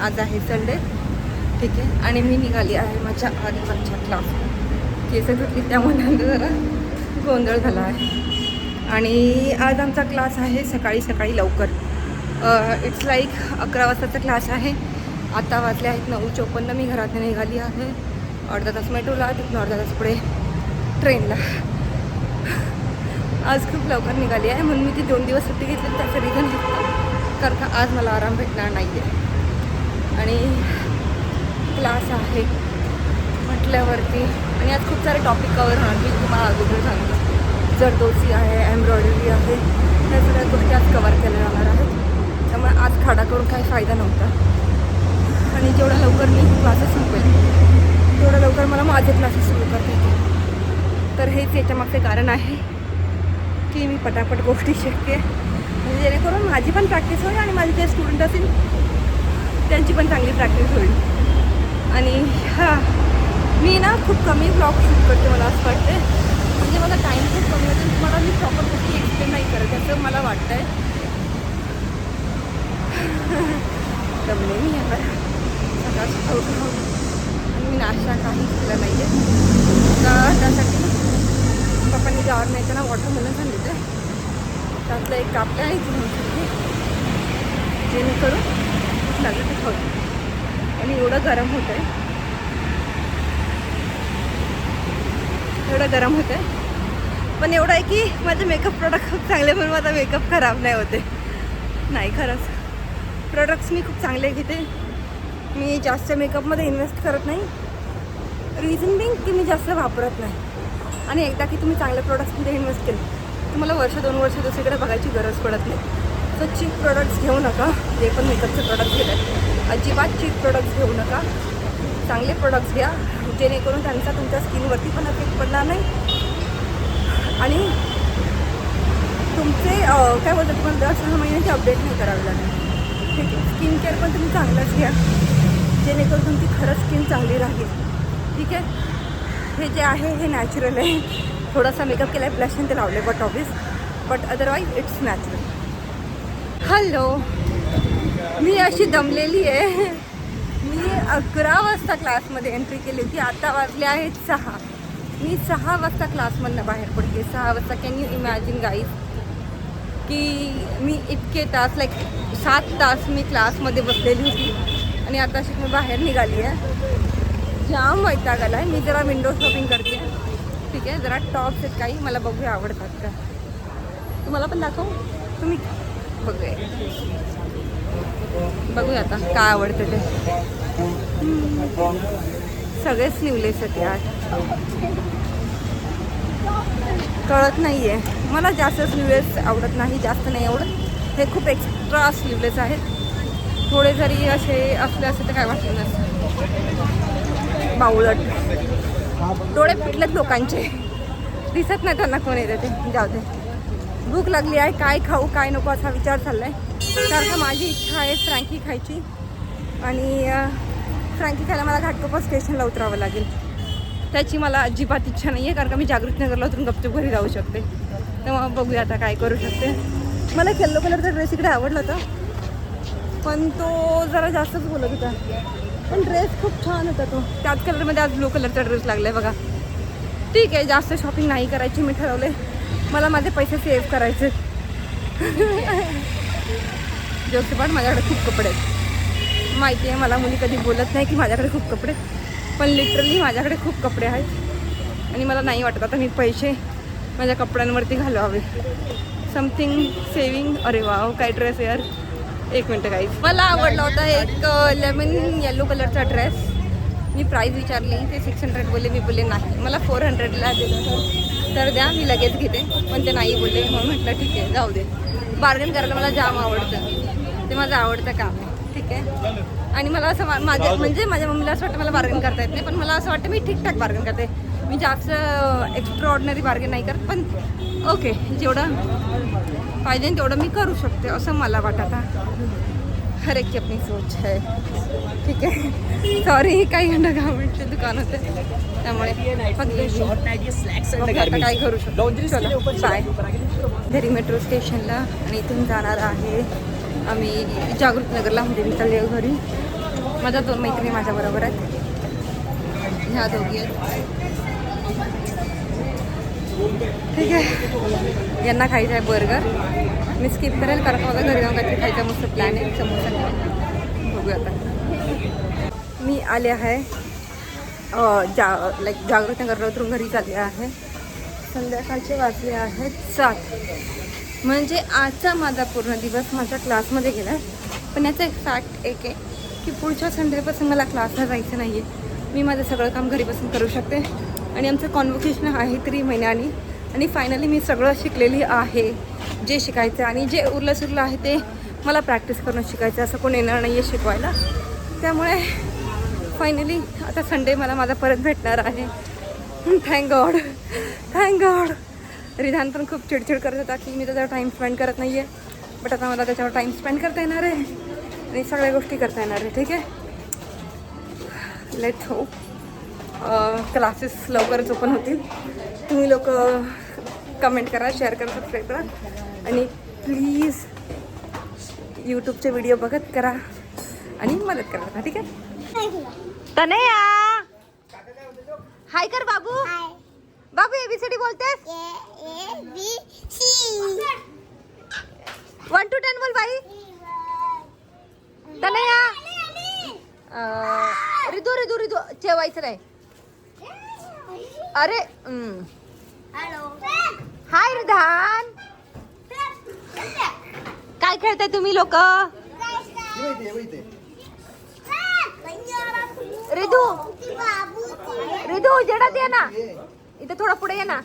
आज आहे संडे, ठीक आहे. आणि मी निघाली आहे माझ्या आधीवरच्या क्लास. केस धुतली त्यामुळे जरा गोंधळ झाला आहे. आणि आज आमचा क्लास आहे सकाळी लवकर. इट्स लाईक 11 वाजताचा क्लास आहे. आता वाजले आहेत 9:54. मी घरातून निघाली आहे. अर्धा तास मेट्रोला, तिथून अर्धा तास पुढे ट्रेनला. आज खूप लवकर निघाली आहे म्हणून मी ती 2 दिवस सुट्टी घेतली. त्याचं रिझन घेतलं कारण का आज मला आराम भेटणार नाही आहे. आणि क्लास आहे म्हटल्यावरती आणि आज खूप सारे टॉपिक कवर होणार. मी तुम्हाला अगोदर सांगतो, जरदोसी आहे, एम्ब्रॉयडरी आहे, ह्या सगळ्या गोष्टी आज कवर केल्या जाणार आहेत. त्यामुळे आज खाडा करून काही फायदा नव्हता. आणि जेवढा लवकर मी क्लासेस संपेल तेवढं लवकर मला माझे क्लासेस सुरू करता येतील. तर हेच याच्यामागचे कारण आहे की मी पटापट गोष्टी शिकते, म्हणजे जेणेकरून माझी पण प्रॅक्टिस होईल आणि माझे जे स्टुडंट असतील त्यांची पण चांगली प्रॅक्टिस होईल. आणि हां, मी ना खूप कमी ब्लॉग शूट करते. मला असं वाटते म्हणजे मला टाईम खूप कमी होते. तुम्हाला मी प्रॉपर गोष्टी एक्सप्लेन नाही करत असं मला वाटतं आहे. जमले मी आता सकाळ उठून आणि मी नाश्ता काहीच केला नाही आहे. तर त्यासाठी पप्पांनी गावावर न्यायचं ना वॉटरमेलन सांगितलं. त्यातलं एक कापलं आहे की जेणेकरून लागलं ते खाऊ. आणि एवढं गरम होतं आहे, पण एवढं आहे की माझे मेकअप प्रोडक्ट खूप चांगले म्हणून माझा मेकअप खराब नाही होते. नाही, खरंच प्रोडक्ट्स मी खूप चांगले घेते. मी जास्त मेकअपमध्ये इन्व्हेस्ट करत नाही. रिझन बिंग की मी जास्त वापरत नाही. आणि एकदा की तुम्ही चांगल्या प्रोडक्ट्समध्ये इन्व्हेस्ट केलं तुम्हाला 1-2 वर्ष दुसरीकडे बघायची गरज पडत नाही. सो चीप प्रोडक्ट्स घेऊ नका. जे पण मेकअपचे प्रोडक्ट्स घेतात अजिबात चीप प्रोडक्ट्स घेऊ नका. चांगले प्रोडक्ट्स घ्या जेणेकरून त्यांचा तुमच्या स्किनवरती पण इफेक्ट पडणार नाही. आणि तुमचे काय बोलतात तुम्हाला 10-6 महिन्याची अपडेट नाही करावी लागेल. ठीक आहे. स्किन केअर पण तुम्ही चांगलंच घ्या जेणेकरून तुमची खरंच स्किन चांगली राहील. ठीक आहे. हे जे आहे हे नॅचरल आहे. थोडासा मेकअप केला आहे, ब्लश ते लावले but otherwise it's natural. Hello, मी अशी दमलेली आहे. मी 11 वाजता क्लासमध्ये एंट्री केली होती. आता वाजले आहेत 6. मी 6 वाजता क्लासमधनं बाहेर पडते. 6 वाजता. कॅन यू इमॅजिन गाईज की मी इतके तास 7 तास मी क्लासमध्ये बसलेली होती आणि आता अशी मी बाहेर निघाली आहे. जाम वैताग आला आहे. मी जरा विंडो शॉपिंग करते. ठीक आहे. जरा टॉप्स आहेत काही मला बघूया आवडतात का. तुम्हाला पण दाखवू. तुम्ही बघूया आता काय आवडतं ते. सगळे स्लीवलेस आहेत यार. कळत नाही आहे मला. जास्त स्लीवलेस आवडत नाही. जास्त नाही आवडत. हे खूप एक्स्ट्रा स्लीवलेस आहेत. थोडे जरी असे असले असते तर काय वाटलं नसतं. बावळट डोळे फुटलेत लोकांचे. दिसत नाही त्यांना कोण येते ते. जाऊ दे. भूक लागली आहे. काय खाऊ काय नको असा विचार चालला आहे. कारण का माझी इच्छा आहे फ्रँकी खायची. आणि फ्रँकी खायला मला घाटकोपर स्टेशनला उतरावं लागेल. त्याची मला अजिबात इच्छा नाही आहे कारण का मी जागृतनगरला उतरून गपचूप घरी जाऊ शकते. तेव्हा बघूया आता काय करू शकते. मला एक येल्लो कलरचा ड्रेस इकडे आवडला होता पण तो जरा जास्तच बोलत होता. पण ड्रेस खूप छान होता तो. त्याच कलरमध्ये आज ब्लू कलरचा ड्रेस लागला आहे बघा. ठीक आहे. जास्त शॉपिंग नाही करायची. मी ठरवले मला माझे पैसे सेव्ह करायचे. जोशीपाट माझ्याकडे खूप कपडे आहेत. माहिती आहे मला मुली कधी बोलत नाही की माझ्याकडे खूप कपडे, पण लिटरली माझ्याकडे खूप कपडे आहेत. आणि मला नाही वाटत आता मी पैसे माझ्या कपड्यांवरती घालवावे. Something saving. अरे वाव काय ड्रेस यार. एक मिनटं काहीच. मला आवडला होता एक लेमन येलो कलरचा ड्रेस. मी प्राईस विचारली ते 600 बोलले. मी बोलले नाही मला 400ला दिलं तर द्या मी लगेच घेते. पण ते नाही बोलले. मग म्हटलं ठीक आहे जाऊ दे. बार्गेन करायला मला जाम आवडतं. ते माझं आवडतं काम आहे. ठीक आहे. आणि मला असं माझ्या मम्मीला असं वाटतं मला बार्गेन करता येत नाही. पण मला असं वाटतं मी ठीकठाक बार्गेन करते. मी जास्त एक्स्ट्रा ऑर्डिनरी बार्गेन नाही करत. पण ओके जेवढं पाहिजे तेवढं मी करू शकते असं मला वाटतं. हर एक की अपनी सोच है. ठीक आहे. सॉरी काही गारमेंटचे दुकान होते त्यामुळे आता काय करू शकतो. चलो बाय. घरी मेट्रो स्टेशनला आणि इथून जाणार आहे आम्ही जागृतनगरला. म्हणजे मी चालले घरी. माझ्या 2 मैत्रिणी माझ्या बरोबर आहेत. ह्या दोघी आहेत. ठीक आहे, यांना खायचं आहे बर्गर. मी स्किप करेल कारण मला घरी जाऊन काहीतरी खायचा मस्त प्लॅन आहे. समोसा बघूया आता. मी आले आहे जागृती नगरला उतरून घरी चालले आहे. संध्याकाळचे वाजले आहेत 7. म्हणजे आजचा माझा पूर्ण दिवस माझ्या क्लासमध्ये गेला. पण याचं एक फॅक्ट एक आहे की पुढच्या संडेपासून मला क्लासला जायचं नाही आहे. मी माझं सगळं काम घरी बसून करू शकते. आणि आमचं कॉन्व्होकेशन आहे 3 महिन्यांनी. आणि फायनली मी सगळं शिकलेली आहे जे शिकायचं. आणि जे उरलं आहे ते मला प्रॅक्टिस करून शिकायचं. असं कोण येणार नाही आहे शिकवायला. त्यामुळे फायनली आता संडे मला माझा परत भेटणार आहे. Thank God. रिधान पण खूप चिडचिड करत होता की मी त्याच्यावर टाईम स्पेंड करत नाही आहे. बट आता मला त्याच्यावर टाईम स्पेंड करता येणार आहे आणि सगळ्या गोष्टी करता येणार आहे. ठीक आहे, लेट्स होप क्लासेस लवकरच ओपन होतील. तुम्ही लोक कमेंट करा, शेअर करा, सबस्क्राईब करा आणि प्लीज यूट्यूबचे व्हिडिओ बघत करा आणि मदत करा. ठीक आहे, तनया हाय कर बाबू. बाबू ABCD बोलतेस? 1 to 10 बोल बाई. तनया रिदू जेवायचं नाही. अरे हाय रिधान, काय खेळताय तुम्ही लोक? रिदू जडात ये ना, इथे थोडा पुढे ये ना.